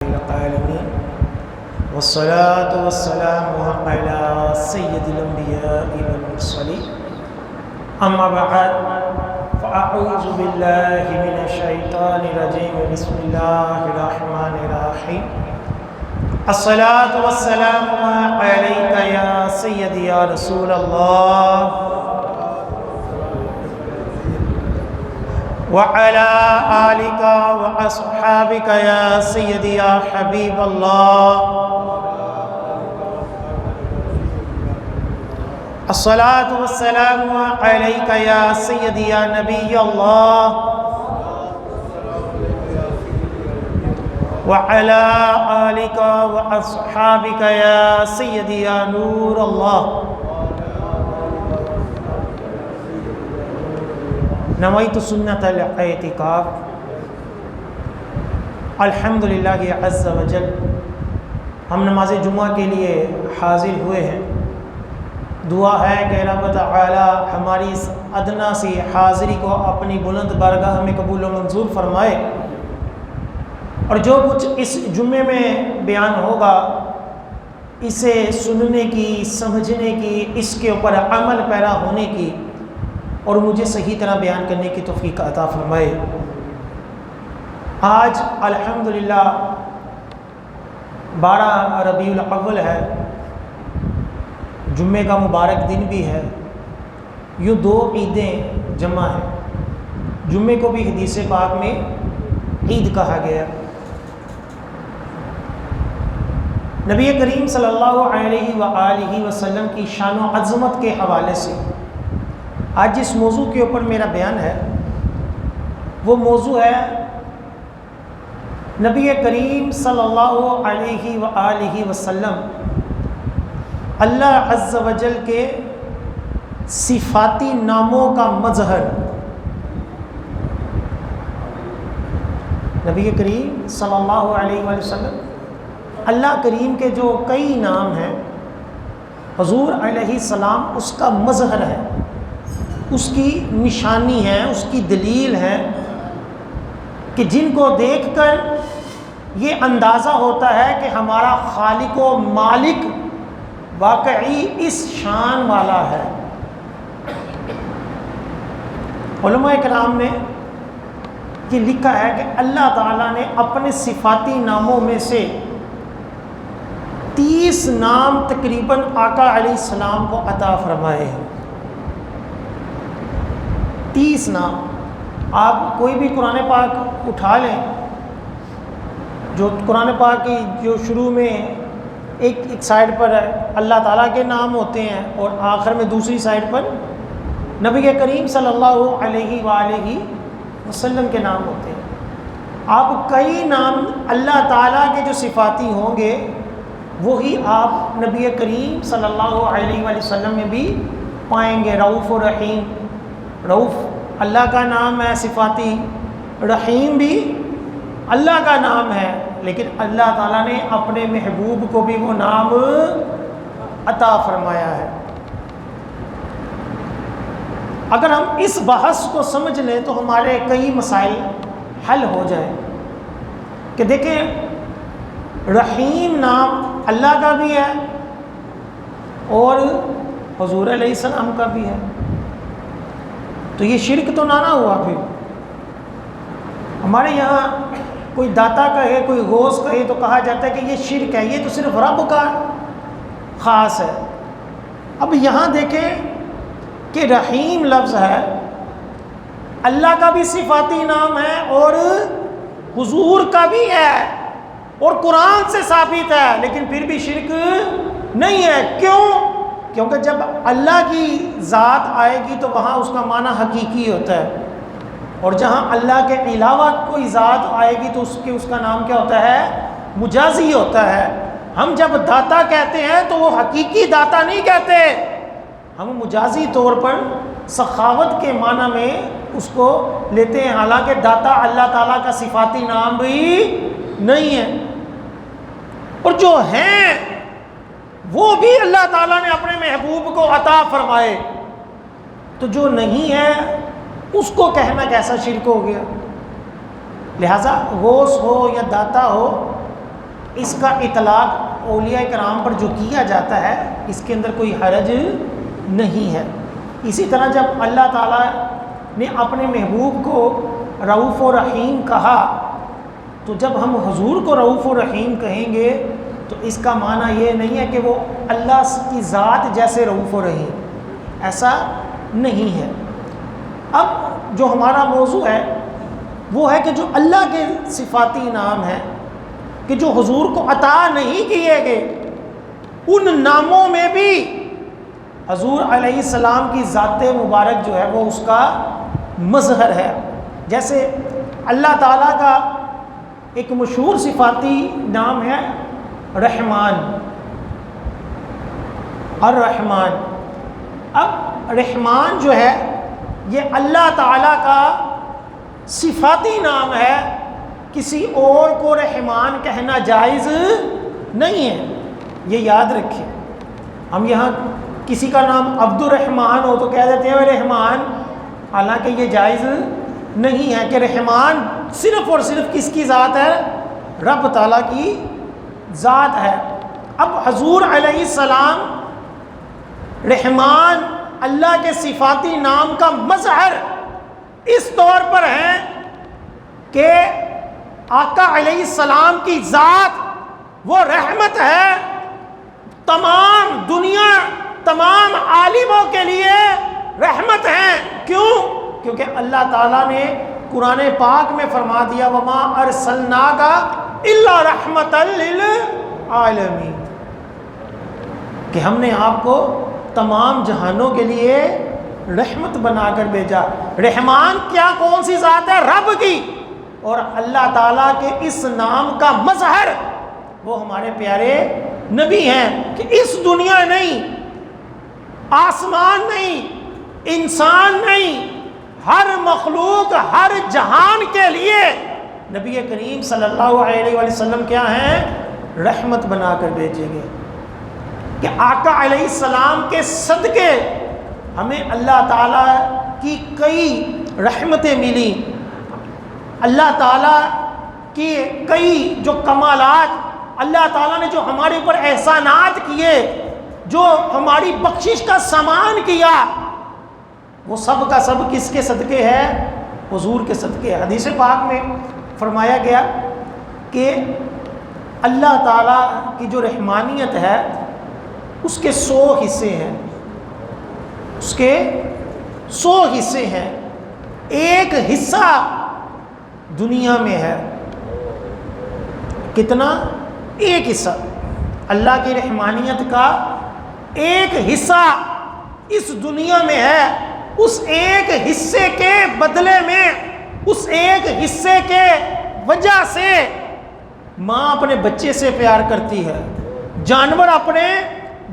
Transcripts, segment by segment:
العالمين والصلاة والسلام على سيد الأنبياء والمرسلين أما بعد فأعوذ بالله من الشيطان الرجيم بسم الله الرحمن الرحيم الصلاة والسلام عليك يا سيدي يا رسول الله وعلى آلك وأصحابك يا سيدي يا حبيب الله الصلاة والسلام عليك يا سيدي يا نبي الله وعلى آلك وأصحابك يا سيدي يا نور الله نویت سنت الاعتکاف الحمدللہ عز وجل ہم نماز جمعہ کے لیے حاضر ہوئے ہیں۔ دعا ہے کہ رب تعالی ہماری اس ادنا سی حاضری کو اپنی بلند بارگاہ میں قبول و منظور فرمائے، اور جو کچھ اس جمعے میں بیان ہوگا اسے سننے کی، سمجھنے کی، اس کے اوپر عمل پیرا ہونے کی اور مجھے صحیح طرح بیان کرنے کی توفیق عطا فرمائے۔ آج الحمدللہ 12 ربیع الاول ہے، جمعے کا مبارک دن بھی ہے۔ یوں دو عیدیں جمع ہیں۔ جمعے کو بھی حدیث پاک میں عید کہا گیا۔ نبی کریم صلی اللہ علیہ وآلہ وسلم کی شان و عظمت کے حوالے سے آج جس موضوع کے اوپر میرا بیان ہے وہ موضوع ہے نبی کریم صلی اللہ علیہ وآلہ وسلم اللہ عز و جل کے صفاتی ناموں کا مظہر۔ نبی کریم صلی اللہ علیہ وآلہ وسلم اللہ کریم کے جو کئی نام ہیں، حضور علیہ السلام اس کا مظہر ہے، اس کی نشانی ہے، اس کی دلیل ہے کہ جن کو دیکھ کر یہ اندازہ ہوتا ہے کہ ہمارا خالق و مالک واقعی اس شان والا ہے۔ علماء کرام نے یہ لکھا ہے کہ اللہ تعالیٰ نے اپنے صفاتی ناموں میں سے 30 نام تقریباً آقا علیہ السلام کو عطا فرمائے ہیں۔ 30 نام۔ آپ کوئی بھی قرآن پاک اٹھا لیں، جو قرآن پاک کی جو شروع میں ایک سائڈ پر اللہ تعالیٰ کے نام ہوتے ہیں اور آخر میں دوسری سائڈ پر نبی کریم صلی اللہ علیہ وآلہ وسلم کے نام ہوتے ہیں۔ آپ کئی نام اللہ تعالیٰ کے جو صفاتی ہوں گے وہی آپ نبی کریم صلی اللہ علیہ وآلہ وسلم میں بھی پائیں گے۔ رؤوف و رحیم، رؤوف اللہ کا نام ہے صفاتی، رحیم بھی اللہ کا نام ہے، لیکن اللہ تعالیٰ نے اپنے محبوب کو بھی وہ نام عطا فرمایا ہے۔ اگر ہم اس بحث کو سمجھ لیں تو ہمارے کئی مسائل حل ہو جائیں کہ دیکھیں رحیم نام اللہ کا بھی ہے اور حضور علیہ السلام کا بھی ہے، تو یہ شرک تو نہ ہوا۔ پھر ہمارے یہاں کوئی داتا کہے، کوئی غوث کہے تو کہا جاتا ہے کہ یہ شرک ہے، یہ تو صرف رب کا خاص ہے۔ اب یہاں دیکھیں کہ رحیم لفظ ہے، اللہ کا بھی صفاتی نام ہے اور حضور کا بھی ہے اور قرآن سے ثابت ہے، لیکن پھر بھی شرک نہیں ہے۔ کیوں؟ کیونکہ جب اللہ کی ذات آئے گی تو وہاں اس کا معنی حقیقی ہوتا ہے، اور جہاں اللہ کے علاوہ کوئی ذات آئے گی تو اس کا نام کیا ہوتا ہے؟ مجازی ہوتا ہے۔ ہم جب داتا کہتے ہیں تو وہ حقیقی داتا نہیں کہتے، ہم مجازی طور پر سخاوت کے معنی میں اس کو لیتے ہیں، حالانکہ داتا اللہ تعالیٰ کا صفاتی نام بھی نہیں ہے۔ اور جو ہیں وہ بھی اللہ تعالیٰ نے اپنے محبوب کو عطا فرمائے، تو جو نہیں ہے اس کو کہنا کیسا شرک ہو گیا؟ لہٰذا غوث ہو یا داتا ہو، اس کا اطلاق اولیاء کرام پر جو کیا جاتا ہے اس کے اندر کوئی حرج نہیں ہے۔ اسی طرح جب اللہ تعالیٰ نے اپنے محبوب کو رؤوف و رحیم کہا تو جب ہم حضور کو رؤوف و رحیم کہیں گے تو اس کا معنی یہ نہیں ہے کہ وہ اللہ کی ذات جیسے رؤوف و رحیم، ایسا نہیں ہے۔ اب جو ہمارا موضوع ہے وہ ہے کہ جو اللہ کے صفاتی نام ہیں کہ جو حضور کو عطا نہیں کیے گئے، ان ناموں میں بھی حضور علیہ السلام کی ذات مبارک جو ہے وہ اس کا مظہر ہے۔ جیسے اللہ تعالیٰ کا ایک مشہور صفاتی نام ہے رحمان، الرحمن۔ اب رحمان جو ہے یہ اللہ تعالیٰ کا صفاتی نام ہے، کسی اور کو رحمان کہنا جائز نہیں ہے، یہ یاد رکھیں۔ ہم یہاں کسی کا نام عبد الرحمن ہو تو کہہ دیتے ہیں رحمان، حالانکہ یہ جائز نہیں ہے کہ رحمان صرف اور صرف کس کی ذات ہے؟ رب تعالیٰ کی ذات ہے۔ اب حضور علیہ السلام رحمان اللہ کے صفاتی نام کا مظہر اس طور پر ہے کہ آقا علیہ السلام کی ذات وہ رحمت ہے، تمام دنیا تمام عالموں کے لیے رحمت ہے۔ کیوں؟ کیونکہ اللہ تعالیٰ نے قرآن پاک میں فرما دیا وما ارسلناک الا رحمۃ للعالمین، کہ ہم نے آپ کو تمام جہانوں کے لیے رحمت بنا کر بھیجا۔ رحمان کیا کون سی ذات ہے؟ رب کی، اور اللہ تعالیٰ کے اس نام کا مظہر وہ ہمارے پیارے نبی ہیں کہ اس دنیا نہیں، آسمان نہیں، انسان نہیں، ہر مخلوق ہر جہان کے لیے نبی کریم صلی اللہ علیہ وآلہ وسلم کیا ہیں؟ رحمت بنا کر بھیجے گئے، کہ آقا علیہ السلام کے صدقے ہمیں اللہ تعالیٰ کی کئی رحمتیں ملی، اللہ تعالیٰ کی کئی جو کمالات، اللہ تعالیٰ نے جو ہمارے اوپر احسانات کیے، جو ہماری بخشش کا سامان کیا، وہ سب کا سب کس کے صدقے ہے؟ حضور کے صدقے۔ حدیث پاک میں فرمایا گیا کہ اللہ تعالیٰ کی جو رحمانیت ہے اس کے 100 حصے ہیں، اس کے 100 حصے ہیں، ایک حصہ دنیا میں ہے۔ کتنا؟ ایک حصہ اللہ کی رحمانیت کا ایک حصہ اس دنیا میں ہے۔ اس ایک حصے کے بدلے میں، اس ایک حصے کے وجہ سے ماں اپنے بچے سے پیار کرتی ہے، جانور اپنے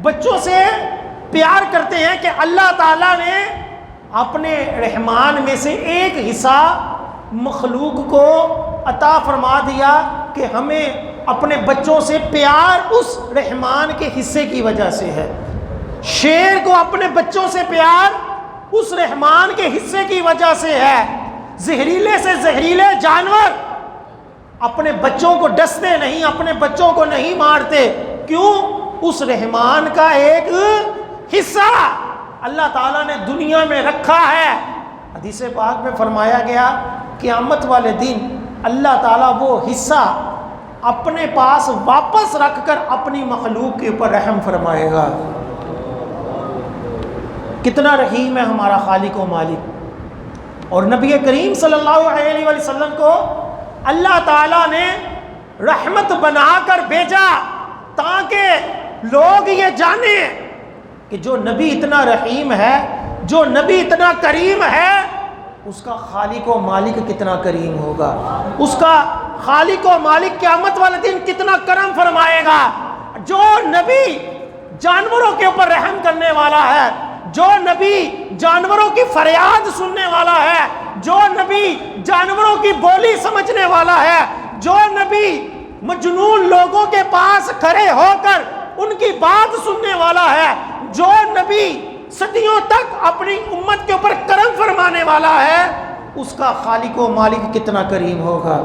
بچوں سے پیار کرتے ہیں، کہ اللہ تعالیٰ نے اپنے رحمان میں سے ایک حصہ مخلوق کو عطا فرما دیا کہ ہمیں اپنے بچوں سے پیار اس رحمان کے حصے کی وجہ سے ہے۔ شیر کو اپنے بچوں سے پیار اس رحمان کے حصے کی وجہ سے ہے۔ زہریلے سے زہریلے جانور اپنے بچوں کو ڈستے نہیں، اپنے بچوں کو نہیں مارتے، کیوں؟ اس رحمان کا ایک حصہ اللہ تعالیٰ نے دنیا میں رکھا ہے۔ حدیث پاک میں فرمایا گیا قیامت والے دن اللہ تعالیٰ وہ حصہ اپنے پاس واپس رکھ کر اپنی مخلوق کے اوپر رحم فرمائے گا۔ کتنا رحیم ہے ہمارا خالق و مالک۔ اور نبی کریم صلی اللہ علیہ وآلہ وسلم کو اللہ تعالیٰ نے رحمت بنا کر بھیجا تاکہ لوگ یہ جانیں کہ جو نبی اتنا رحیم ہے، جو نبی اتنا کریم ہے، اس کا خالق و مالک کتنا کریم ہوگا، اس کا خالق و مالک قیامت والے دن کتنا کرم فرمائے گا۔ جو نبی جانوروں کے اوپر رحم کرنے والا ہے، جو نبی جانوروں کی فریاد سننے والا ہے، جو نبی جانوروں کی بولی سمجھنے والا ہے، جو نبی مجنون لوگوں کے پاس کھڑے ہو کر ان کی بات سننے والا ہے، جو نبی صدیوں تک اپنی امت کے اوپر کرم فرمانے والا ہے، اس کا خالق و مالک کتنا کریم ہوگا۔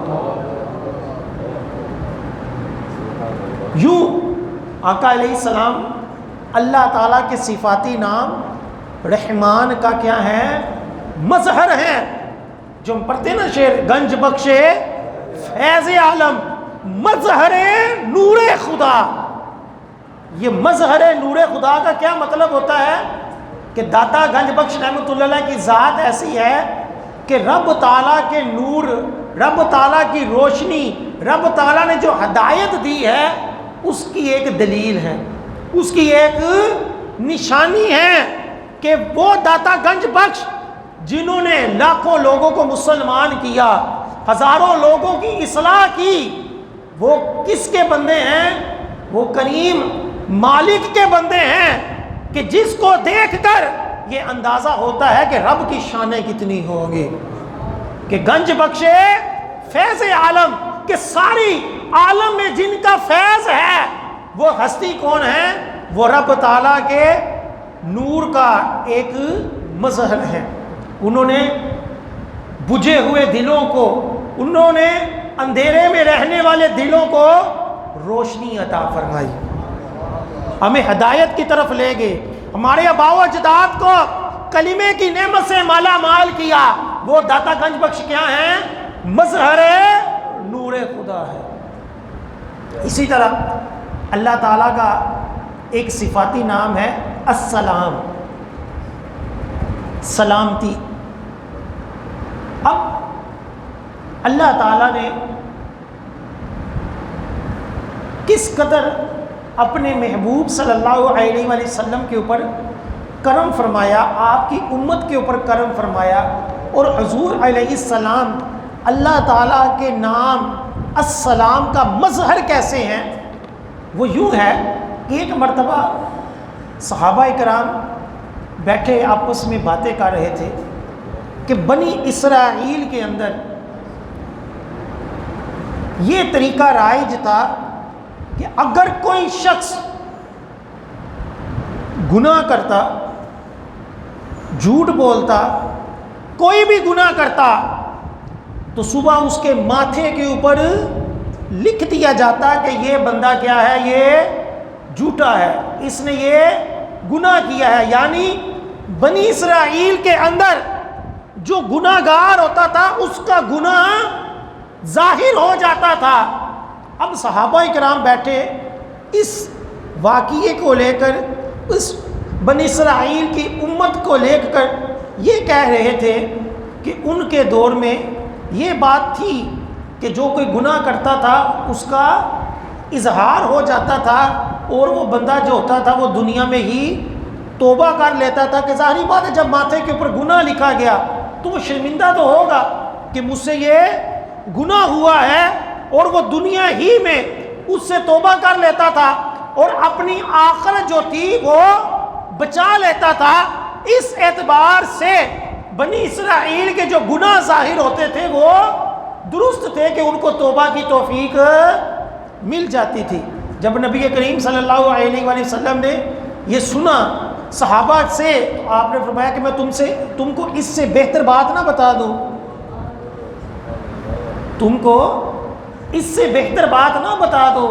یوں آقا علیہ السلام اللہ تعالیٰ کے صفاتی نام رحمان کا کیا ہے؟ مظہر ہے. جو ہم پڑھتے ہیں نا شعر، گنج بخش فیض عالم مظہر نور خدا. یہ مظہر نور خدا کا کیا مطلب ہوتا ہے؟ کہ داتا گنج بخش رحمۃ اللہ علیہ کی ذات ایسی ہے کہ رب تعالیٰ کے نور، رب تعالیٰ کی روشنی، رب تعالیٰ نے جو ہدایت دی ہے اس کی ایک دلیل ہے، اس کی ایک نشانی ہے کہ وہ داتا گنج بخش جنہوں نے لاکھوں لوگوں کو مسلمان کیا، ہزاروں لوگوں کی اصلاح کی، وہ کس کے بندے ہیں؟ وہ کریم مالک کے بندے ہیں کہ جس کو دیکھ کر یہ اندازہ ہوتا ہے کہ رب کی شانیں کتنی ہوں گی. کہ گنج بخش فیض عالم، کہ ساری عالم میں جن کا فیض ہے وہ ہستی کون ہے؟ وہ رب تعالیٰ کے نور کا ایک مظہر ہے. انہوں نے بجھے ہوئے دلوں کو، انہوں نے اندھیرے میں رہنے والے دلوں کو روشنی عطا فرمائی، ہمیں ہدایت کی طرف لے گئے، ہمارے آباء و اجداد کو کلمے کی نعمت سے مالا مال کیا. وہ داتا گنج بخش کیا ہیں؟ مظہر نور خدا ہے. اسی طرح اللہ تعالیٰ کا ایک صفاتی نام ہے السلام، سلامتی. اب اللہ تعالیٰ نے کس قدر اپنے محبوب صلی اللہ علیہ وآلہ وسلم کے اوپر کرم فرمایا، آپ کی امت کے اوپر کرم فرمایا. اور حضور علیہ السلام اللہ تعالیٰ کے نام السلام کا مظہر کیسے ہیں؟ وہ یوں ہے کہ ایک مرتبہ صحابہ کرام بیٹھے آپس میں باتیں کر رہے تھے کہ بنی اسرائیل کے اندر یہ طریقہ رائج تھا کہ اگر کوئی شخص گناہ کرتا، جھوٹ بولتا، کوئی بھی گناہ کرتا تو صبح اس کے ماتھے کے اوپر لکھ دیا جاتا کہ یہ بندہ کیا ہے؟ یہ جھوٹا ہے، اس نے یہ گناہ کیا ہے. یعنی بنی اسرائیل کے اندر جو گناہ گار ہوتا تھا اس کا گناہ ظاہر ہو جاتا تھا. اب صحابہ کرام بیٹھے اس واقعے کو لے کر، اس بنی اسرائیل کی امت کو لے کر یہ کہہ رہے تھے کہ ان کے دور میں یہ بات تھی کہ جو کوئی گناہ کرتا تھا اس کا اظہار ہو جاتا تھا، اور وہ بندہ جو ہوتا تھا وہ دنیا میں ہی توبہ کر لیتا تھا. کہ ظاہری بات ہے جب ماتھے کے اوپر گناہ لکھا گیا تو وہ شرمندہ تو ہوگا کہ مجھ سے یہ گناہ ہوا ہے، اور وہ دنیا ہی میں اس سے توبہ کر لیتا تھا اور اپنی آخرت جو تھی وہ بچا لیتا تھا. اس اعتبار سے بنی اسرائیل کے جو گناہ ظاہر ہوتے تھے وہ درست تھے کہ ان کو توبہ کی توفیق مل جاتی تھی. جب نبی کریم صلی اللہ علیہ وآلہ وسلم نے یہ سنا صحابہ سے تو آپ نے فرمایا کہ میں تم کو اس سے بہتر بات نہ بتا دوں، تم کو اس سے بہتر بات نہ بتا دو.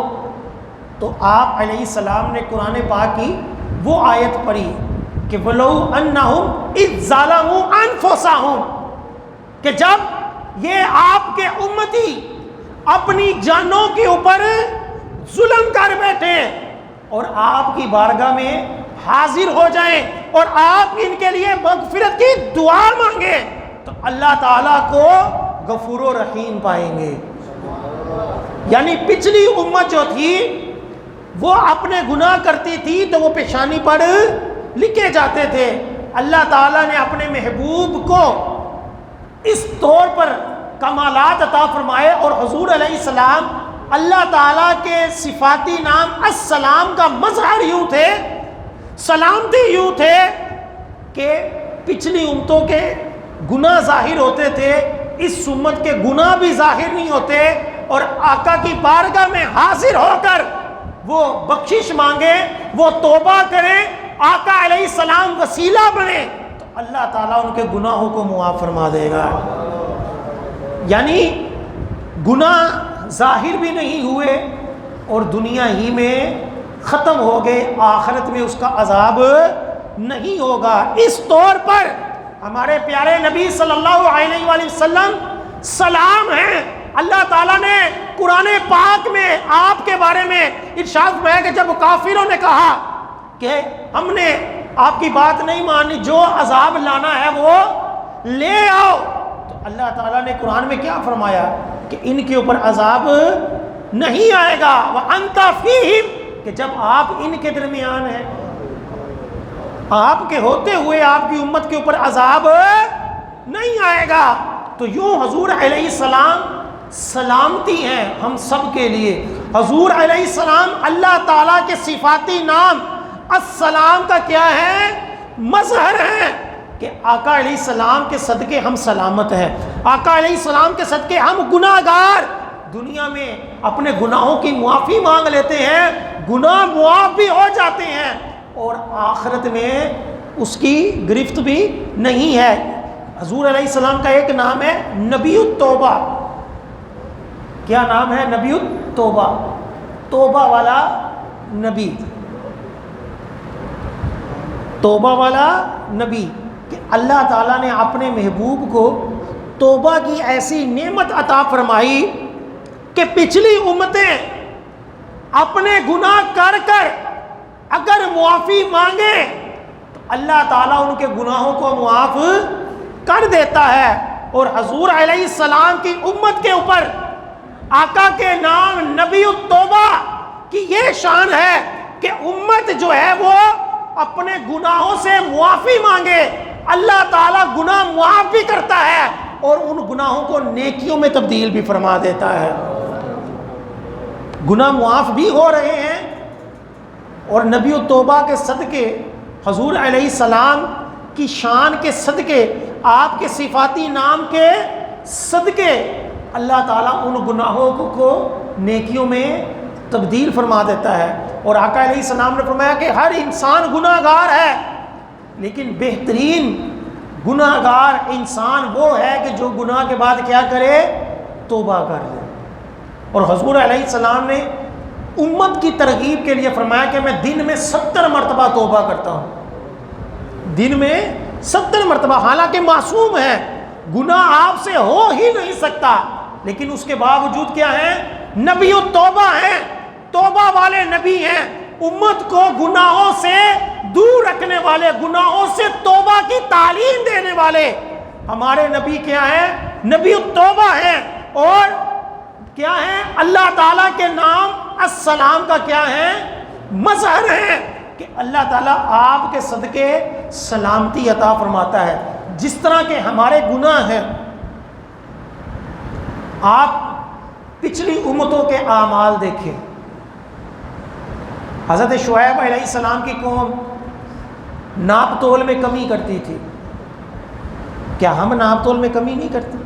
تو آپ علیہ السلام نے قرآن پاک کی وہ آیت پڑھی کہ وَلَوْ أَنَّهُمْ إِذْ ظَلَمُوا أَنفُسَهُمْ، کہ جب یہ آپ کے امتی اپنی جانوں کے اوپر ظلم کر بیٹھے اور آپ کی بارگاہ میں حاضر ہو جائیں اور آپ ان کے لیے مغفرت کی دعا مانگے تو اللہ تعالیٰ کو غفور و رحیم پائیں گے. یعنی پچھلی امت جو تھی وہ اپنے گناہ کرتی تھی تو وہ پیشانی پر لکھے جاتے تھے. اللہ تعالیٰ نے اپنے محبوب کو اس طور پر کمالات عطا فرمائے، اور حضور علیہ السلام اللہ تعالیٰ کے صفاتی نام السلام کا مظہر یوں تھے، سلامتی یوں تھے کہ پچھلی امتوں کے گناہ ظاہر ہوتے تھے، اس امت کے گناہ بھی ظاہر نہیں ہوتے، اور آقا کی بارگاہ میں حاضر ہو کر وہ بخشش مانگے، وہ توبہ کریں، آقا علیہ السلام وسیلہ بنے تو اللہ تعالیٰ ان کے گناہوں کو معاف فرما دے گا. یعنی گناہ ظاہر بھی نہیں ہوئے اور دنیا ہی میں ختم ہو گئے، آخرت میں اس کا عذاب نہیں ہوگا۔ اس طور پر ہمارے پیارے نبی صلی اللہ علیہ وآلہ وسلم سلام ہیں۔ اللہ تعالیٰ نے قرآن پاک میں آپ کے بارے میں ارشاد فرمایا کہ جب کافروں نے کہا کہ ہم نے آپ کی بات نہیں مانی، جو عذاب لانا ہے وہ لے آؤ، تو اللہ تعالیٰ نے قرآن میں کیا فرمایا کہ ان کے اوپر عذاب نہیں آئے گا، وَأَنْتَ فِيهِمْ، کہ جب آپ ان کے درمیان ہیں، آپ کے ہوتے ہوئے آپ کی امت کے اوپر عذاب نہیں آئے گا۔ تو یوں حضور علیہ السلام سلامتی ہیں ہم سب کے لیے۔ حضور علیہ السلام اللہ تعالیٰ کے صفاتی نام السلام کا کیا ہے؟ مظہر ہے کہ آقا علیہ السلام کے صدقے ہم سلامت ہیں، آقا علیہ السلام کے صدقے ہم گناہگار دنیا میں اپنے گناہوں کی معافی مانگ لیتے ہیں، گناہ معاف بھی ہو جاتے ہیں، اور آخرت میں اس کی گرفت بھی نہیں ہے۔ حضور علیہ السلام کا ایک نام ہے نبی التوبہ۔ کیا نام ہے؟ نبی التوبہ، توبہ والا نبی، توبہ والا نبی، کہ اللہ تعالیٰ نے اپنے محبوب کو توبہ کی ایسی نعمت عطا فرمائی کہ پچھلی امتیں اپنے گناہ کر کر اگر معافی مانگے تو اللہ تعالیٰ ان کے گناہوں کو معاف کر دیتا ہے، اور حضور علیہ السلام کی امت کے اوپر آقا کے نام نبی التوبہ کی یہ شان ہے کہ امت جو ہے وہ اپنے گناہوں سے معافی مانگے، اللہ تعالیٰ گناہ معاف بھی کرتا ہے اور ان گناہوں کو نیکیوں میں تبدیل بھی فرما دیتا ہے۔ گناہ معاف بھی ہو رہے ہیں، اور نبی التوبہ کے صدقے، حضور علیہ السلام کی شان کے صدقے، آپ کے صفاتی نام کے صدقے، اللہ تعالیٰ ان گناہوں کو نیکیوں میں تبدیل فرما دیتا ہے۔ اور آقا علیہ السلام نے فرمایا کہ ہر انسان گناہ گار ہے، لیکن بہترین گناہ گار انسان وہ ہے کہ جو گناہ کے بعد کیا کرے؟ توبہ کر لے۔ اور حضور علیہ السلام نے امت کی ترغیب کے لیے فرمایا کہ میں دن میں 70 مرتبہ توبہ کرتا ہوں، دن میں 70 مرتبہ، حالانکہ معصوم ہے، گناہ آپ سے ہو ہی نہیں سکتا، لیکن اس کے باوجود کیا ہے؟ نبی التوبہ ہیں، توبہ والے نبی ہیں، امت کو گناہوں سے دور رکھنے والے، گناہوں سے توبہ کی تعلیم دینے والے ہمارے نبی کیا ہیں؟ نبی التوبہ ہیں۔ اور کیا ہے؟ اللہ تعالیٰ کے نام السلام کا کیا ہے؟ مظہر ہے کہ اللہ تعالیٰ آپ کے صدقے سلامتی عطا فرماتا ہے۔ جس طرح کے ہمارے گناہ ہیں، آپ پچھلی امتوں کے اعمال دیکھیں، حضرت شعیب علیہ السلام کی قوم ناپ تول میں کمی کرتی تھی، کیا ہم ناپ تول میں کمی نہیں کرتے؟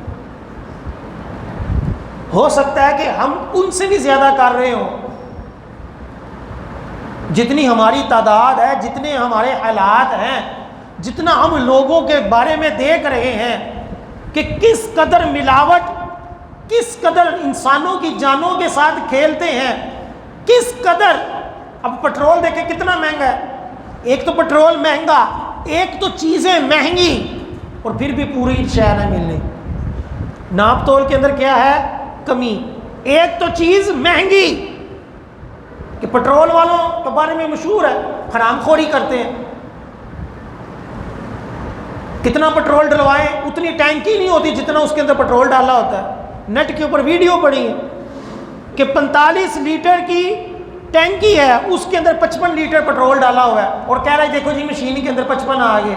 ہو سکتا ہے کہ ہم ان سے بھی زیادہ کر رہے ہوں، جتنی ہماری تعداد ہے، جتنے ہمارے حالات ہیں، جتنا ہم لوگوں کے بارے میں دیکھ رہے ہیں کہ کس قدر ملاوٹ، کس قدر انسانوں کی جانوں کے ساتھ کھیلتے ہیں، کس قدر۔ اب پٹرول دیکھیں کتنا مہنگا ہے، ایک تو پٹرول مہنگا، ایک تو چیزیں مہنگی، اور پھر بھی پوری شے نہ ملنی۔ ناپ تول کے اندر کیا ہے؟ کمی۔ ایک تو چیز مہنگی کہ پٹرول والوں کے بارے میں مشہور ہے، حرام خوری کرتے ہیں، کتنا پٹرول ڈلوائیں اتنی ٹینکی نہیں ہوتی جتنا اس کے اندر پٹرول ڈالا ہوتا ہے۔ نیٹ کے اوپر ویڈیو پڑی ہے کہ 45 لیٹر کی ٹینکی ہے، اس کے اندر 55 لیٹر پٹرول ڈالا ہوا ہے، اور کہہ رہا ہے دیکھو جی مشین کے اندر 55 آ گئے۔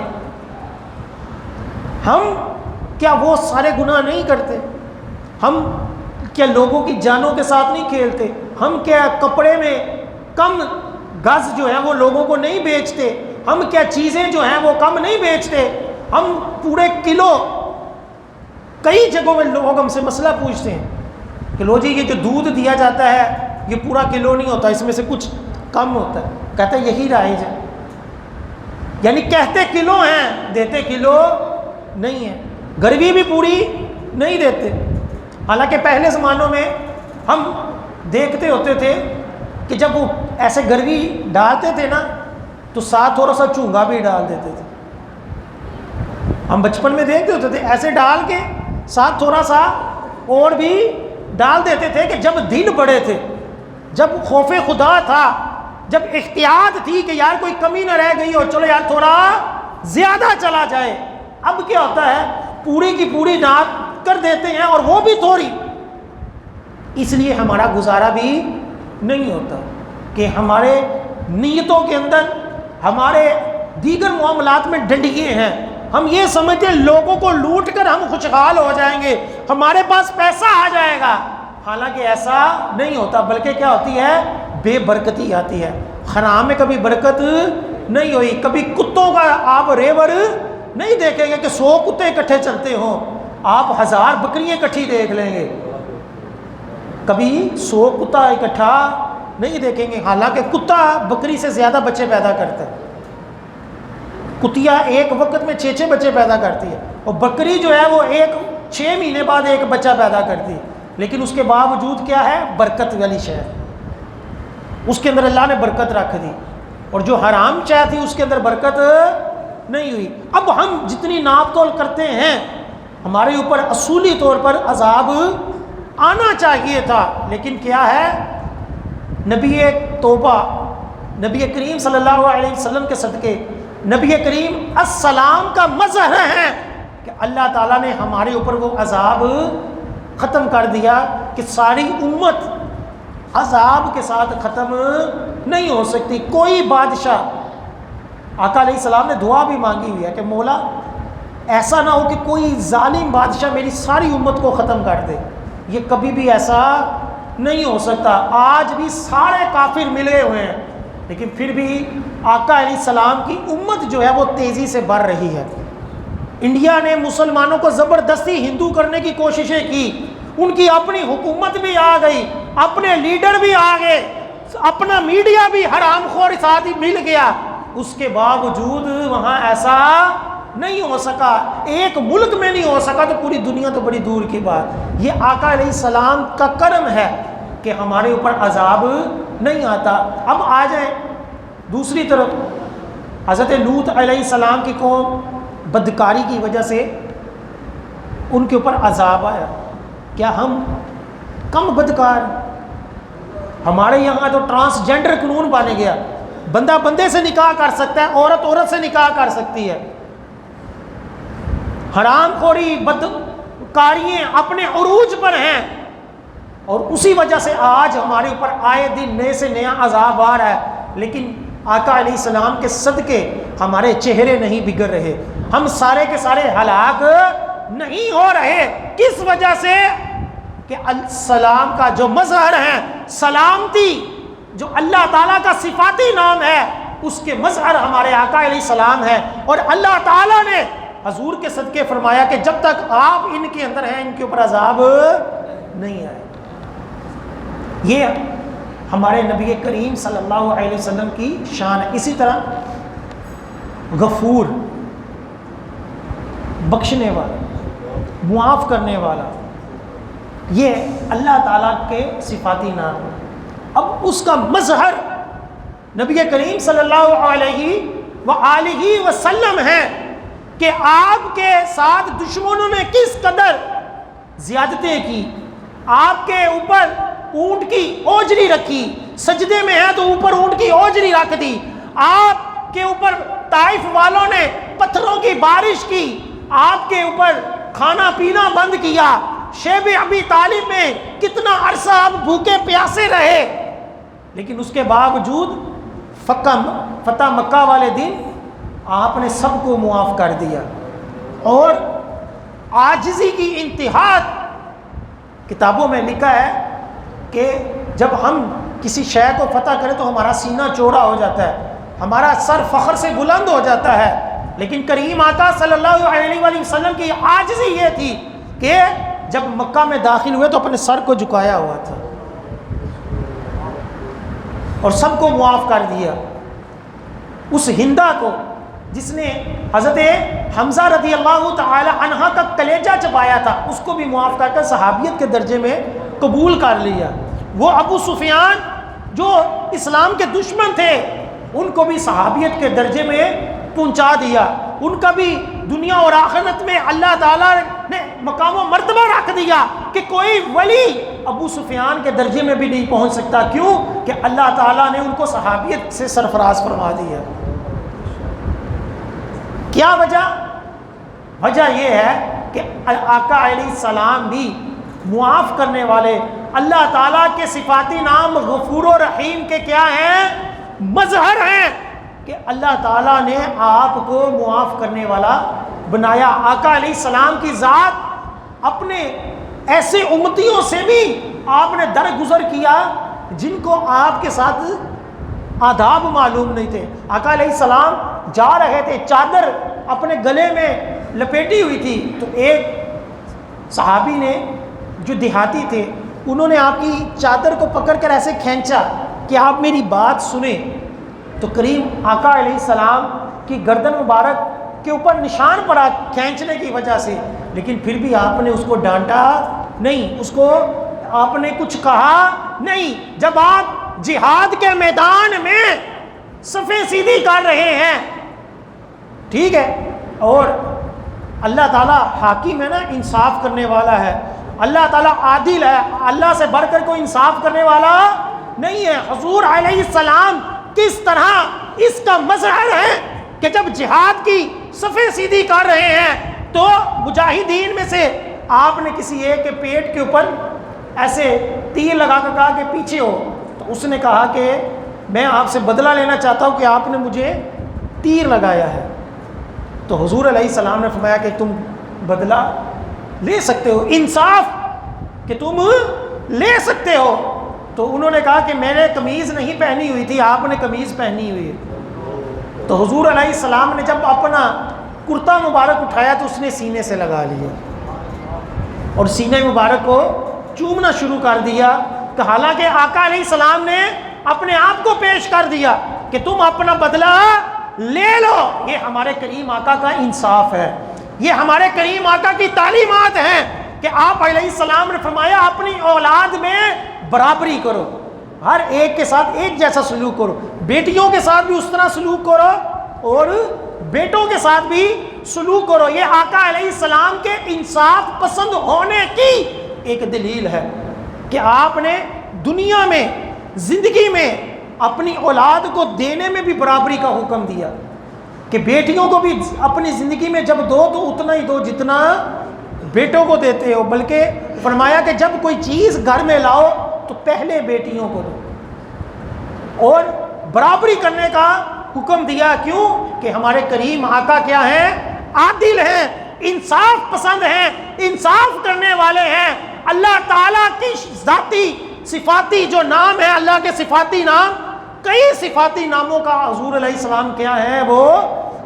ہم کیا وہ سارے گناہ نہیں کرتے؟ ہم کیا لوگوں کی جانوں کے ساتھ نہیں کھیلتے؟ ہم کیا کپڑے میں کم گز جو ہے وہ لوگوں کو نہیں بیچتے؟ ہم کیا چیزیں جو ہیں وہ کم نہیں بیچتے؟ ہم پورے کلو، کئی جگہوں میں لوگ ہم سے مسئلہ پوچھتے ہیں کہ لو جی یہ جو دودھ دیا جاتا ہے یہ پورا کلو نہیں ہوتا، اس میں سے کچھ کم ہوتا ہے، کہتے ہیں یہی رائج ہے، یعنی کہتے کلو ہیں دیتے کلو نہیں ہے، گروی بھی پوری نہیں دیتے۔ حالانکہ پہلے زمانوں میں ہم دیکھتے ہوتے تھے کہ جب وہ ایسے گروی ڈالتے تھے نا تو ساتھ تھوڑا سا چونگا بھی ڈال دیتے تھے. ہم بچپن میں دیکھتے ہوتے تھے ایسے ڈال کے ساتھ تھوڑا سا اور بھی ڈال دیتے تھے کہ جب دن بڑے تھے، جب خوف خدا تھا، جب احتیاط تھی کہ یار کوئی کمی نہ رہ گئی اور چلو یار تھوڑا زیادہ چلا جائے. اب کیا ہوتا ہے پوری کی پوری نعت کر دیتے ہیں اور وہ بھی تھوڑی. اس لیے ہمارا گزارا بھی نہیں ہوتا کہ ہمارے نیتوں کے اندر ہمارے دیگر معاملات میں ڈنڈیے ہیں. ہم یہ سمجھتے ہیں لوگوں کو لوٹ کر ہم خوشحال ہو جائیں گے، ہمارے پاس پیسہ آ جائے گا. حالانکہ ایسا نہیں ہوتا، بلکہ کیا ہوتی ہے بے برکتی آتی ہے. حرام میں کبھی برکت نہیں ہوئی. کبھی کتوں کا آپ ریور نہیں دیکھیں گے کہ 100 کتے اکٹھے چلتے ہوں، آپ 1000 بکریاں اکٹھی دیکھ لیں گے. کبھی 100 کتا اکٹھا نہیں دیکھیں گے. حالانکہ کتا بکری سے زیادہ بچے پیدا کرتا ہے. کتیا ایک وقت میں 6 بچے پیدا کرتی ہے، اور بکری جو ہے وہ 6 مہینے بعد ایک بچہ پیدا کرتی ہے. لیکن اس کے باوجود کیا ہے برکت والی شے، اس کے اندر اللہ نے برکت رکھ دی. اور جو حرام شے تھی اس کے اندر برکت نہیں ہوئی. اب ہم جتنی ناپ تول کرتے ہیں ہمارے اوپر اصولی طور پر عذاب آنا چاہیے تھا، لیکن کیا ہے نبی توبہ نبی کریم صلی اللہ علیہ وسلم کے صدقے نبی کریم السلام کا مظہر ہے کہ اللہ تعالیٰ نے ہمارے اوپر وہ عذاب ختم کر دیا کہ ساری امت عذاب کے ساتھ ختم نہیں ہو سکتی. کوئی بادشاہ آقا علیہ السلام نے دعا بھی مانگی ہوئی ہے کہ مولا ایسا نہ ہو کہ کوئی ظالم بادشاہ میری ساری امت کو ختم کر دے. یہ کبھی بھی ایسا نہیں ہو سکتا. آج بھی سارے کافر ملے ہوئے ہیں لیکن پھر بھی آقا علیہ السلام کی امت جو ہے وہ تیزی سے بڑھ رہی ہے. انڈیا نے مسلمانوں کو زبردستی ہندو کرنے کی کوششیں کی، ان کی اپنی حکومت بھی آ گئی، اپنے لیڈر بھی آ گئے، اپنا میڈیا بھی حرام خور ساتھ ہی مل گیا. اس کے باوجود وہاں ایسا نہیں ہو سکا. ایک ملک میں نہیں ہو سکا تو پوری دنیا تو بڑی دور کی بات. یہ آقا علیہ السلام کا کرم ہے کہ ہمارے اوپر عذاب نہیں آتا. اب آ جائیں دوسری طرف، حضرت لوط علیہ السلام کی قوم بدکاری کی وجہ سے ان کے اوپر عذاب آیا. کیا ہم کم بدکار؟ ہمارے یہاں تو ٹرانسجینڈر قانون بن گیا، بندہ بندے سے نکاح کر سکتا ہے، عورت عورت سے نکاح کر سکتی ہے. حرام خوری بدکاریاں اپنے عروج پر ہیں، اور اسی وجہ سے آج ہمارے اوپر آئے دن نئے سے نیا عذاب آ رہا ہے. لیکن آقا علیہ السلام کے صدقے ہمارے چہرے نہیں بگڑ رہے، ہم سارے کے سارے ہلاک نہیں ہو رہے. کس وجہ سے؟ کہ السلام کا جو مظہر ہے، سلامتی جو اللہ تعالیٰ کا صفاتی نام ہے، اس کے مظہر ہمارے آقا علیہ السلام ہے. اور اللہ تعالیٰ نے حضور کے صدقے فرمایا کہ جب تک آپ ان کے اندر ہیں ان کے اوپر عذاب نہیں آئے. یہ ہمارے نبی کریم صلی اللہ علیہ وسلم کی شان ہے. اسی طرح غفور، بخشنے والا، معاف کرنے والا، یہ اللہ تعالیٰ کے صفاتی نام ہے. اب اس کا مظہر نبی کریم صلی اللہ علیہ وآلہ وسلم ہے کہ آپ کے ساتھ دشمنوں نے کس قدر زیادتیں کی، آپ کے اوپر اونٹ کی اوجری رکھی، سجدے میں ہے تو اوپر اونٹ کی اوجری رکھ دی، آپ کے اوپر طائف والوں نے پتھروں کی بارش کی، آپ کے اوپر کھانا پینا بند کیا، شیب ابی طالب میں کتنا عرصہ آپ بھوکے پیاسے رہے. لیکن اس کے باوجود فتح مکہ والے دن آپ نے سب کو معاف کر دیا. اور عاجزی کی انتہا، کتابوں میں لکھا ہے کہ جب ہم کسی شے کو فتح کریں تو ہمارا سینہ چوڑا ہو جاتا ہے، ہمارا سر فخر سے بلند ہو جاتا ہے. لیکن کریم آقا صلی اللہ علیہ وآلہ وسلم کی عاجزی یہ تھی کہ جب مکہ میں داخل ہوئے تو اپنے سر کو جھکایا ہوا تھا اور سب کو معاف کر دیا. اس ہندا کو جس نے حضرت حمزہ رضی اللہ تعالی عنہ کا کلیجہ چبایا تھا، اس کو بھی معاف کر کر صحابیت کے درجے میں قبول کر لیا. وہ ابو سفیان جو اسلام کے دشمن تھے ان کو بھی صحابیت کے درجے میں پہنچا دیا، ان کا بھی دنیا اور آخرت میں اللہ تعالیٰ نے مقام و مرتبہ رکھ دیا کہ کوئی ولی ابو سفیان کے درجے میں بھی نہیں پہنچ سکتا۔ کیوں؟ کہ اللہ تعالیٰ نے ان کو صحابیت سے سرفراز فرما دیا۔ کیا وجہ؟ وجہ یہ ہے کہ آقا علیہ السلام بھی معاف کرنے والے، اللہ تعالیٰ کے صفاتی نام غفور و رحیم کے کیا ہیں؟ مظہر ہیں کہ اللہ تعالیٰ نے آپ کو معاف کرنے والا بنایا۔ آقا علیہ السلام کی ذات اپنے ایسے امتیوں سے بھی آپ نے درگزر کیا جن کو آپ کے ساتھ آداب معلوم نہیں تھے۔ آقا علیہ السلام جا رہے تھے، چادر اپنے گلے میں لپیٹی ہوئی تھی، تو ایک صحابی نے جو دیہاتی تھے انہوں نے آپ کی چادر کو پکڑ کر ایسے کھینچا کہ آپ میری بات سنیں، تو کریم آقا علیہ السلام کی گردن مبارک کے اوپر نشان پڑا کھینچنے کی وجہ سے، لیکن پھر بھی آپ نے اس کو ڈانٹا نہیں، اس کو آپ نے کچھ کہا نہیں۔ جب آپ جہاد کے میدان میں صفیں سیدھی کر رہے ہیں، ٹھیک ہے، اور اللہ تعالیٰ حاکم ہے نا، انصاف کرنے والا ہے، اللہ تعالیٰ عادل ہے، اللہ سے بڑھ کر کوئی انصاف کرنے والا نہیں ہے۔ حضور علیہ السلام کس طرح اس کا مظہر ہے کہ جب جہاد کی صفیں سیدھی کر رہے ہیں تو مجاہدین میں سے آپ نے کسی ایک کے پیٹ کے اوپر ایسے تیر لگا کر کہا کہ پیچھے ہو، تو اس نے کہا کہ میں آپ سے بدلہ لینا چاہتا ہوں کہ آپ نے مجھے تیر لگایا ہے۔ تو حضور علیہ السلام نے فرمایا کہ تم بدلہ لے سکتے ہو، انصاف کہ تم لے سکتے ہو۔ تو انہوں نے کہا کہ میں نے قمیض نہیں پہنی ہوئی تھی، آپ نے قمیض پہنی ہوئی ہے۔ تو حضور علیہ السلام نے جب اپنا کرتا مبارک اٹھایا تو اس نے سینے سے لگا لیا اور سینے مبارک کو چومنا شروع کر دیا، کہ حالانکہ آقا علیہ السلام نے اپنے آپ کو پیش کر دیا کہ تم اپنا بدلہ لے لو۔ یہ ہمارے کریم آقا کا انصاف ہے، یہ ہمارے کریم آقا کی تعلیمات ہیں کہ آپ علیہ السلام نے فرمایا اپنی اولاد میں برابری کرو، ہر ایک کے ساتھ ایک جیسا سلوک کرو، بیٹیوں کے ساتھ بھی اس طرح سلوک کرو اور بیٹوں کے ساتھ بھی سلوک کرو۔ یہ آقا علیہ السلام کے انصاف پسند ہونے کی ایک دلیل ہے کہ آپ نے دنیا میں زندگی میں اپنی اولاد کو دینے میں بھی برابری کا حکم دیا کہ بیٹیوں کو بھی اپنی زندگی میں جب دو تو اتنا ہی دو جتنا بیٹوں کو دیتے ہو، بلکہ فرمایا کہ جب کوئی چیز گھر میں لاؤ تو پہلے بیٹیوں کو دو، اور برابری کرنے کا حکم دیا۔ کیوں؟ کہ ہمارے کریم آقا کیا ہیں؟ عادل ہیں، انصاف پسند ہیں، انصاف کرنے والے ہیں۔ اللہ تعالیٰ کی ذاتی صفاتی جو نام ہے، اللہ کے صفاتی نام، کئی صفاتی ناموں کا حضور علیہ السلام کیا ہے؟ وہ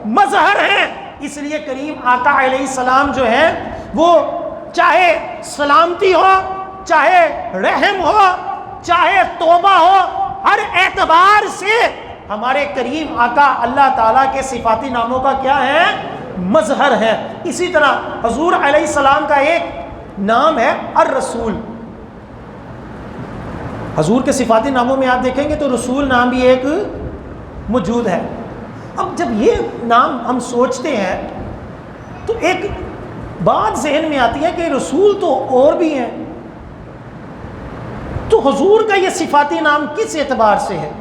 مظہر ہیں۔ اس لیے کریم آقا علیہ السلام جو ہے وہ چاہے سلامتی ہو، چاہے رحم ہو، چاہے توبہ ہو، ہر اعتبار سے ہمارے کریم آقا اللہ تعالیٰ کے صفاتی ناموں کا کیا ہے؟ مظہر ہے۔ اسی طرح حضور علیہ السلام کا ایک نام ہے الرسول۔ حضور کے صفاتی ناموں میں آپ دیکھیں گے تو رسول نام بھی ایک موجود ہے۔ اب جب یہ نام ہم سوچتے ہیں تو ایک بات ذہن میں آتی ہے کہ رسول تو اور بھی ہیں، تو حضور کا یہ صفاتی نام کس اعتبار سے ہے؟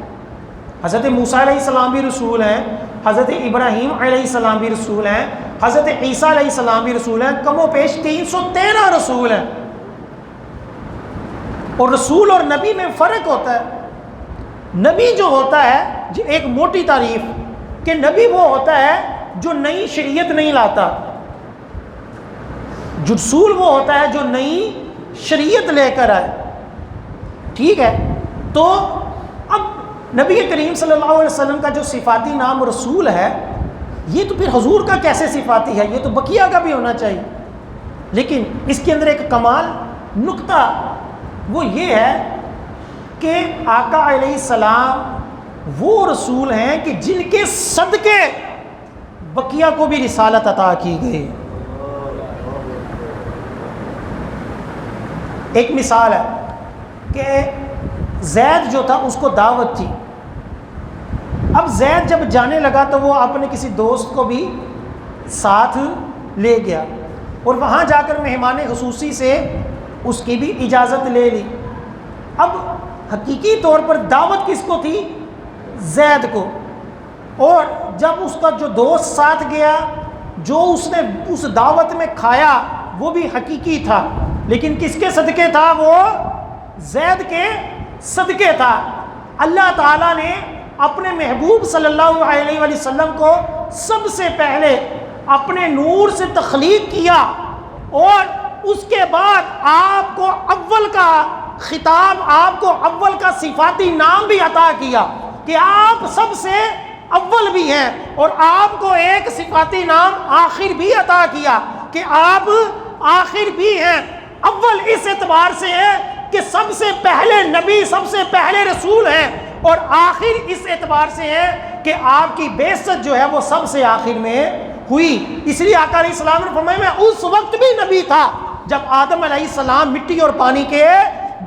حضرت موسیٰ علیہ السلام بھی رسول ہیں، حضرت ابراہیم علیہ السلام بھی رسول ہیں، حضرت عیسیٰ علیہ السلام بھی رسول ہیں، کم و بیش 313 رسول ہیں۔ اور رسول اور نبی میں فرق ہوتا ہے۔ نبی جو ہوتا ہے، ایک موٹی تعریف کہ نبی وہ ہوتا ہے جو نئی شریعت نہیں لاتا، جو رسول وہ ہوتا ہے جو نئی شریعت لے کر آئے، ٹھیک ہے۔ تو اب نبی کریم صلی اللہ علیہ وسلم کا جو صفاتی نام رسول ہے، یہ تو پھر حضور کا کیسے صفاتی ہے؟ یہ تو بقیہ کا بھی ہونا چاہیے۔ لیکن اس کے اندر ایک کمال نقطہ وہ یہ ہے کہ آقا علیہ السلام وہ رسول ہیں کہ جن کے صدقے بقیہ کو بھی رسالت عطا کی گئی۔ ایک مثال ہے کہ زید جو تھا اس کو دعوت تھی. اب زید جب جانے لگا تو وہ اپنے کسی دوست کو بھی ساتھ لے گیا اور وہاں جا کر مہمان خصوصی سے اس کی بھی اجازت لے لی. اب حقیقی طور پر دعوت کس کو تھی؟ زید کو. اور جب اس کا جو دوست ساتھ گیا، جو اس نے اس دعوت میں کھایا وہ بھی حقیقی تھا، لیکن کس کے صدقے تھا؟ وہ زید کے صدقے تھا. اللہ تعالیٰ نے اپنے محبوب صلی اللہ علیہ وآلہ وسلم کو سب سے پہلے اپنے نور سے تخلیق کیا اور اس کے بعد آپ کو اول کا خطاب، آپ کو اول کا صفاتی نام بھی عطا کیا کہ آپ سب سے اول بھی ہیں، اور آپ کو ایک صفاتی نام آخر بھی عطا کیا کہ آپ آخر بھی ہیں. اول اس اعتبار سے ہے کہ سب سے پہلے نبی، سب سے پہلے رسول ہیں، اور آخر اس اعتبار سے ہے کہ آپ کی بعثت جو ہے وہ سب سے آخر میں ہوئی. اس لیے آقا علیہ السلام نے فرمایا میں اس وقت بھی نبی تھا جب آدم علیہ السلام مٹی اور پانی کے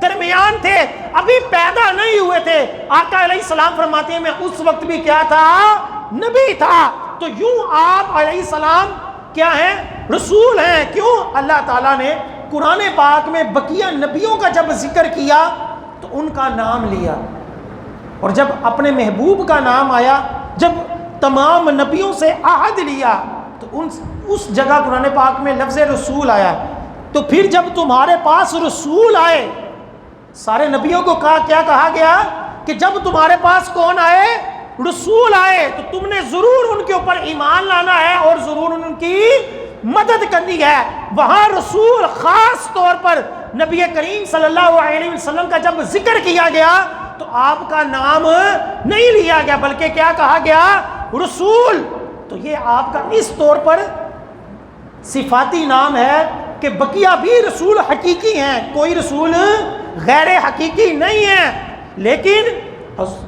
درمیان تھے، ابھی پیدا نہیں ہوئے تھے. آقا علیہ السلام فرماتے ہیں میں اس وقت بھی کیا تھا؟ نبی تھا. تو یوں آپ علیہ السلام کیا ہیں؟ رسول ہیں. کیوں؟ اللہ تعالیٰ نے قرآن پاک میں بقیہ نبیوں کا جب ذکر کیا تو ان کا نام لیا، اور جب اپنے محبوب کا نام آیا، جب تمام نبیوں سے عہد لیا تو اس جگہ قرآن پاک میں لفظ رسول آیا. تو پھر جب تمہارے پاس رسول آئے، سارے نبیوں کو کیا کہا گیا کہ جب تمہارے پاس کون آئے؟ رسول آئے، تو تم نے ضرور ان کے اوپر ایمان لانا ہے اور ضرور ان کی مدد کرنی ہے. وہاں رسول خاص طور پر نبی کریم صلی اللہ علیہ وسلم کا جب ذکر کیا گیا تو آپ کا نام نہیں لیا گیا، بلکہ کیا کہا گیا؟ رسول. تو یہ آپ کا اس طور پر صفاتی نام ہے کہ بقیہ بھی رسول حقیقی ہیں، کوئی رسول غیر حقیقی نہیں ہے. لیکن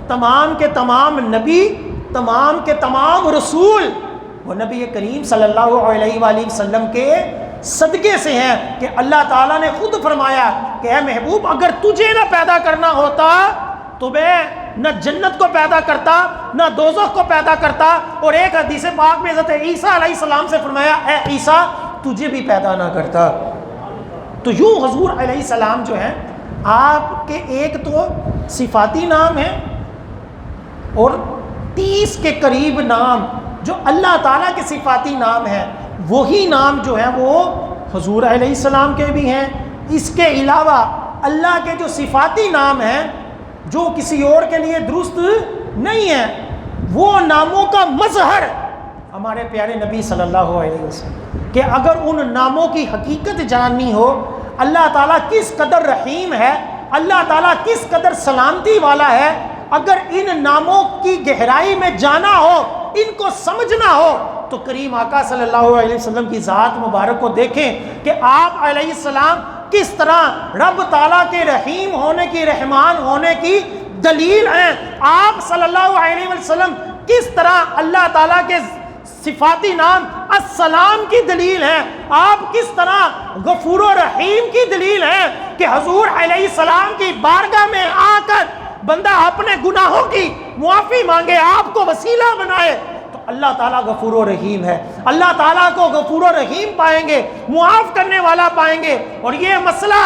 تمام کے تمام نبی، تمام کے تمام رسول وہ نبی کریم صلی اللہ علیہ وآلہ وسلم کے صدقے سے ہیں کہ اللہ تعالیٰ نے خود فرمایا کہ اے محبوب اگر تجھے نہ پیدا کرنا ہوتا تو میں نہ جنت کو پیدا کرتا نہ دوزخ کو پیدا کرتا. اور ایک حدیث پاک میں حضرت عیسیٰ علیہ السلام سے فرمایا اے عیسیٰ تجھے بھی پیدا نہ کرتا. تو یوں حضور علیہ السلام جو ہیں آپ کے ایک تو صفاتی نام ہیں اور 30 کے قریب نام جو اللہ تعالیٰ کے صفاتی نام ہیں، وہی نام جو ہیں وہ حضور علیہ السلام کے بھی ہیں. اس کے علاوہ اللہ کے جو صفاتی نام ہیں جو کسی اور کے لیے درست نہیں ہیں، وہ ناموں کا مظہر ہمارے پیارے نبی صلی اللہ علیہ وسلم کہ اگر ان ناموں کی حقیقت جاننی ہو، اللہ تعالیٰ کس قدر رحیم ہے، اللہ تعالیٰ کس قدر سلامتی والا ہے، اگر ان ناموں کی گہرائی میں جانا ہو، ان کو سمجھنا ہو تو کریم آقا صلی اللہ علیہ وسلم کی ذات مبارک کو دیکھیں کہ آپ علیہ السلام کس طرح رب تعالیٰ کے رحیم ہونے کی، رحمان ہونے کی دلیل ہیں. آپ صلی اللہ علیہ وسلم کس طرح اللہ تعالیٰ کے صفاتی نام السلام کی دلیل ہیں. آپ کس طرح غفور و رحیم کی دلیل ہیں کہ حضور علیہ السلام کی بارگاہ میں آ کر بندہ اپنے گناہوں کی معافی مانگے، آپ کو وسیلہ بنائے تو اللہ تعالیٰ غفور و رحیم ہے. اللہ تعالیٰ کو غفور و رحیم پائیں گے، معاف کرنے والا پائیں گے. اور یہ مسئلہ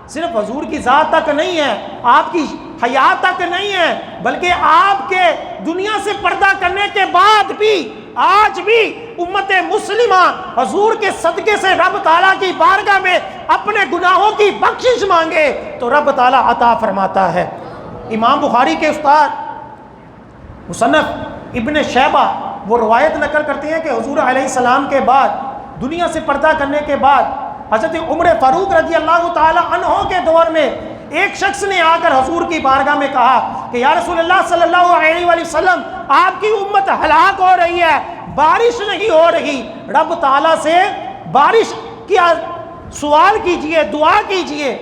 صرف حضور کی ذات تک نہیں ہے، آپ کی حیات تک نہیں ہے، بلکہ آپ کے دنیا سے پردہ کرنے کے بعد بھی آج بھی امت مسلمہ حضور کے صدقے سے رب تعالیٰ کی بارگاہ میں اپنے گناہوں کی بخشش مانگے تو رب تعالیٰ عطا فرماتا ہے. امام بخاری کے استاد مصنف ابن شیبہ وہ روایت نقل کرتے ہیں کہ حضور علیہ السلام کے بعد دنیا سے پردہ کرنے کے بعد حضرت عمر فاروق رضی اللہ تعالی عنہ کے دور میں ایک شخص نے آ کر حضور کی بارگاہ میں کہا کہ یا رسول اللہ صلی اللہ علیہ وآلہ وسلم آپ کی امت ہلاک ہو رہی ہے، بارش نہیں ہو رہی، رب تعالیٰ سے بارش کی سوال کیجئے، دعا کیجئے.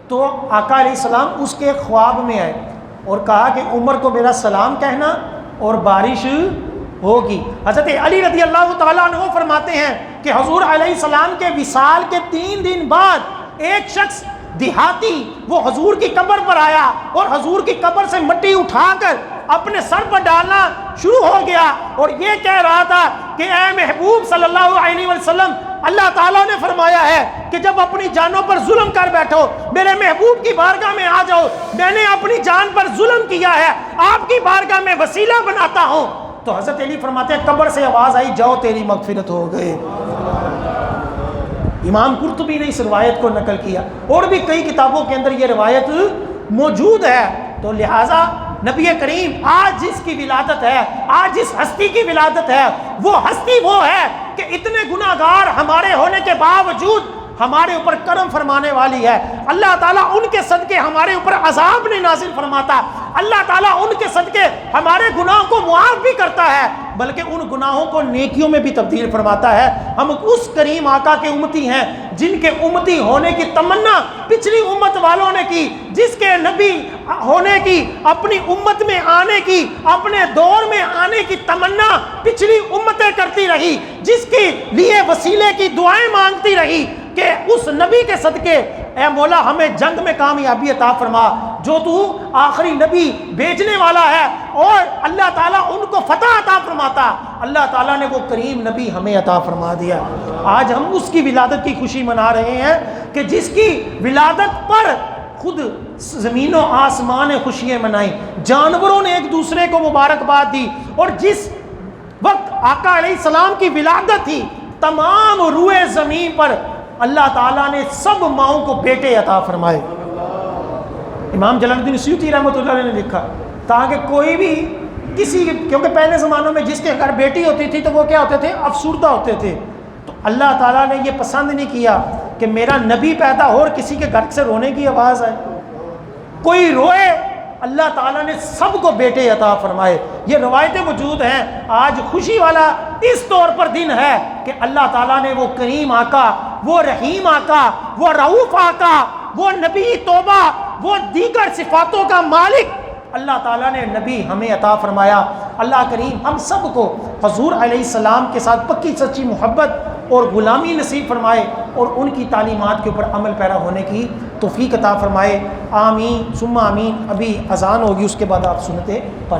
تو آقا علیہ السلام اس کے خواب میں آئے اور کہا کہ عمر کو میرا سلام کہنا اور بارش ہوگی. حضرت علی رضی اللہ تعالیٰ عنہ فرماتے ہیں کہ حضور علیہ السلام کے وصال کے 3 دن بعد ایک شخص دیہاتی وہ حضور کی قبر پر آیا اور حضور کی قبر سے مٹی اٹھا کر اپنے سر پر ڈالنا شروع ہو گیا اور یہ کہہ رہا تھا کہ اے محبوب صلی اللہ علیہ وسلم، اللہ تعالیٰ نے فرمایا ہے کہ جب اپنی جانوں پر ظلم کر بیٹھو میرے محبوب کی بارگاہ میں آ جاؤ، میں نے اپنی جان پر ظلم کیا ہے، آپ کی بارگاہ میں وسیلہ بناتا ہوں۔ تو حضرت علی فرماتے ہیں قبر سے آواز آئی، جاؤ تیری مغفرت ہو گئے۔ امام قرطبی نے اس روایت کو نقل کیا، اور بھی کئی کتابوں کے اندر یہ روایت موجود ہے۔ تو لہٰذا نبی کریم آج جس کی ولادت ہے، آج جس ہستی کی ولادت ہے، وہ ہستی وہ ہے کہ اتنے گناہ گار ہمارے ہونے کے باوجود ہمارے اوپر کرم فرمانے والی ہے۔ اللہ تعالیٰ ان کے صدقے ہمارے اوپر عذاب نہیں نازل فرماتا، اللہ تعالیٰ ان کے صدقے ہمارے گناہوں کو معاف بھی کرتا ہے، بلکہ ان گناہوں کو نیکیوں میں بھی تبدیل فرماتا ہے۔ ہم اس کریم آقا کے امتی ہیں جن کے امتی ہونے کی تمنا پچھلی امت والوں نے کی، جس کے نبی ہونے کی، اپنی امت میں آنے کی، اپنے دور میں آنے کی تمنا پچھلی امتیں کرتی رہی، جس کے لیے وسیلے کی دعائیں مانگتی رہی کہ اس نبی کے صدقے اے مولا ہمیں جنگ میں کامیابی عطا فرما، جو تو آخری نبی بھیجنے والا ہے، اور اللہ تعالیٰ ان کو فتح عطا فرماتا۔ اللہ تعالیٰ نے وہ کریم نبی ہمیں عطا فرما دیا۔ آج ہم اس کی ولادت کی خوشی منا رہے ہیں کہ جس کی ولادت پر خود زمین و آسمان نے خوشیاں منائیں، جانوروں نے ایک دوسرے کو مبارکباد دی، اور جس وقت آقا علیہ السلام کی ولادت تھی تمام روئے زمین پر اللہ تعالیٰ نے سب ماؤں کو بیٹے عطا فرمائے۔ امام جلال الدین سیوطی رحمۃ اللہ علیہ نے لکھا تاکہ کوئی بھی کسی، کیونکہ پہلے زمانوں میں جس کے گھر بیٹی ہوتی تھی تو وہ کیا ہوتے تھے؟ افسردہ ہوتے تھے۔ تو اللہ تعالیٰ نے یہ پسند نہیں کیا کہ میرا نبی پیدا ہو اور کسی کے گھر سے رونے کی آواز آئے، کوئی روئے۔ اللہ تعالیٰ نے سب کو بیٹے عطا فرمائے۔ یہ روایتیں موجود ہیں۔ آج خوشی والا اس طور پر دن ہے کہ اللہ تعالیٰ نے وہ کریم آقا، وہ رحیم آقا، وہ رؤوف آقا، وہ نبی توبہ، وہ دیگر صفاتوں کا مالک اللہ تعالیٰ نے نبی ہمیں عطا فرمایا۔ اللہ کریم ہم سب کو حضور علیہ السلام کے ساتھ پکی سچی محبت اور غلامی نصیب فرمائے، اور ان کی تعلیمات کے اوپر عمل پیرا ہونے کی توفیق عطا فرمائے۔ آمین ثم آمین۔ ابھی اذان ہوگی، اس کے بعد آپ سنتے پڑھ